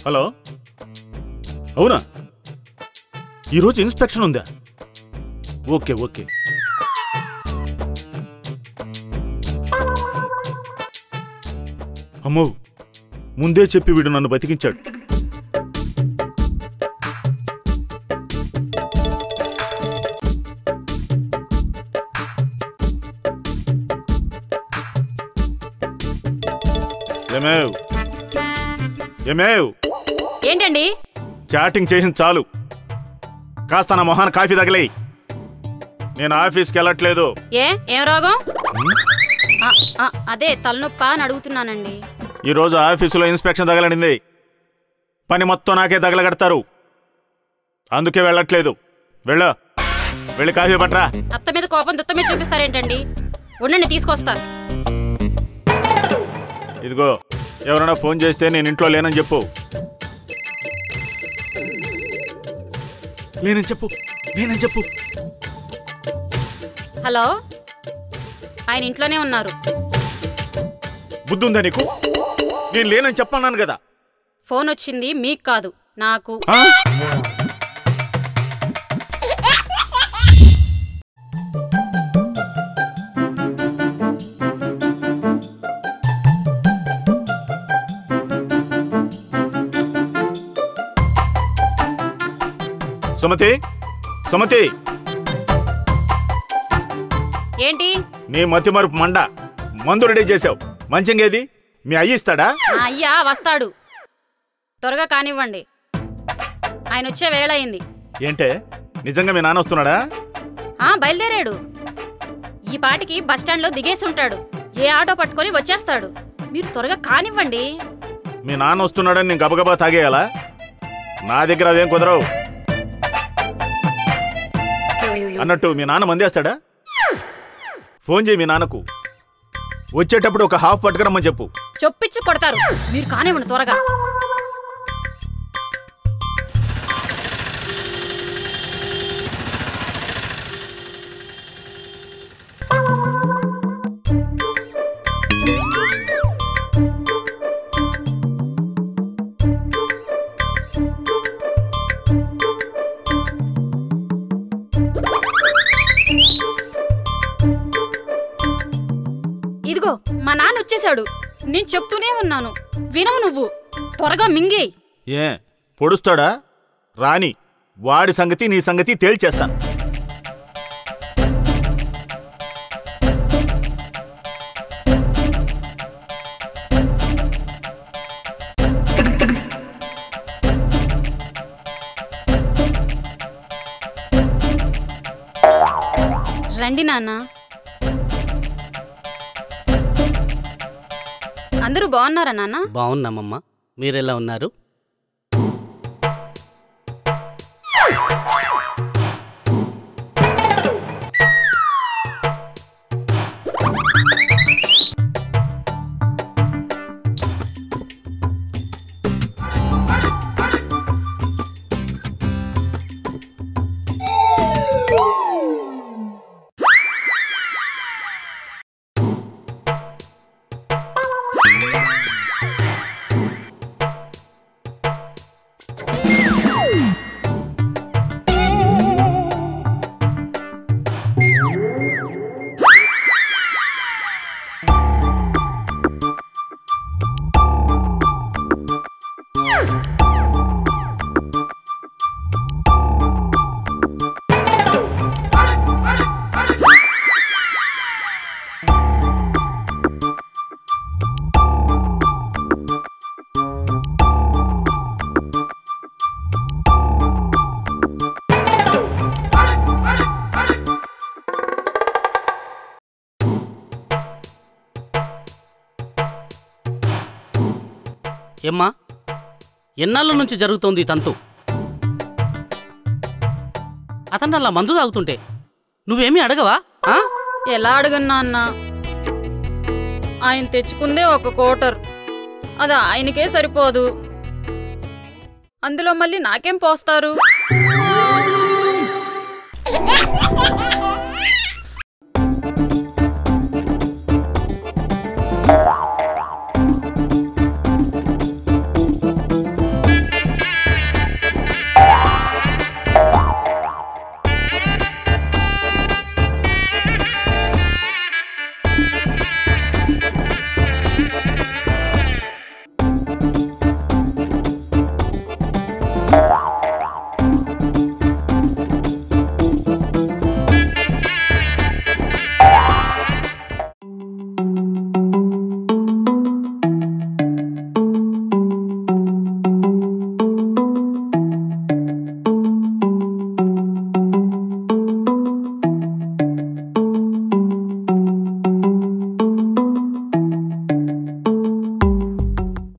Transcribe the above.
Hello, అవునా? ఈరోజు inspection ఉందా? Okay okay. అమ్మో, ముందే చెప్పి వీడు నన్ను బతికించాడు. ఏంటండి? చాటింగ్ చేసింది చాలు, కాస్త నా మొహాన్ కాఫీ తగలేయి. నేను ఆఫీస్కి వెళ్ళట్లేదు. ఏం రోగం? అదే తలనొప్ప అని అడుగుతున్నానండి. ఈరోజు ఆఫీసులో ఇన్స్పెక్షన్ తగలడింది. పని మొత్తం నాకే తగలగడతారు, అందుకే వెళ్ళట్లేదు. వెళ్ళి కాఫీ పట్రా. అత్త మీద కోపం దుత్త మీద చూపిస్తారేంటండి? ఉండండి, తీసుకొస్తా. ఇదిగో, ఎవరైనా ఫోన్ చేస్తే నేను ఇంట్లో లేనని చెప్పు. లేనని చెప్పు. హలో, ఆయన ఇంట్లోనే ఉన్నారు. బుద్ధుందా నీకు? నేను లేనని చెప్పన్నాను కదా. ఫోన్ వచ్చింది మీకు కాదు, నాకు. సుమతి, ఏంటి? నీ మతి మరుపు మండ. మందు రెడీ చేసావు, మంచిగేది? మీ అయ్య ఇస్తాడా? అయ్యా వస్తాడు, త్వరగా కానివ్వండి. ఆయన వచ్చే వేళ అయింది. ఏంటే, నిజంగా మీ నాన్న వస్తున్నాడా? బయలుదేరాడు. ఈ పాటికి బస్టాండ్లో దిగేసి ఉంటాడు. ఏ ఆటో పట్టుకొని వచ్చేస్తాడు. మీరు త్వరగా కానివ్వండి. మీ నాన్న వస్తున్నాడని నేను గబగబా తాగేయాలా? నా దగ్గర అవేం కుదరవు. అన్నట్టు మీ నాన్న మందేస్తాడా? ఫోన్ చేయి మీ నాన్నకు, వచ్చేటప్పుడు ఒక హాఫ్ పట్టుకురమ్మని చెప్పు. చొప్పిచ్చి కొడతారు. మీరు కానివ్వండి త్వరగా. ఇదిగో, మా నాన్న వచ్చేసాడు. నేను చెప్తూనే ఉన్నాను, వినవు నువ్వు. త్వరగా మింగేయ్. పొడుస్తాడా? రాని, వాడి సంగతి నీ సంగతి తేల్చేస్తాను. రండి నాన్న. అందరూ బాగున్నారా నాన్న? బాగున్నామమ్మా, మీరెలా ఉన్నారు? ఏమ్మా, ఎన్నాళ్ళ నుంచి జరుగుతోంది తంతు? అతను అలా మందు తాగుతుంటే నువ్వేమీ అడగవా? ఎలా అడగన్నా అన్నా? ఆయన తెచ్చుకుందే ఒక క్వార్టర్, అది ఆయనకే సరిపోదు. అందులో మళ్ళీ నాకేం పోస్తారు?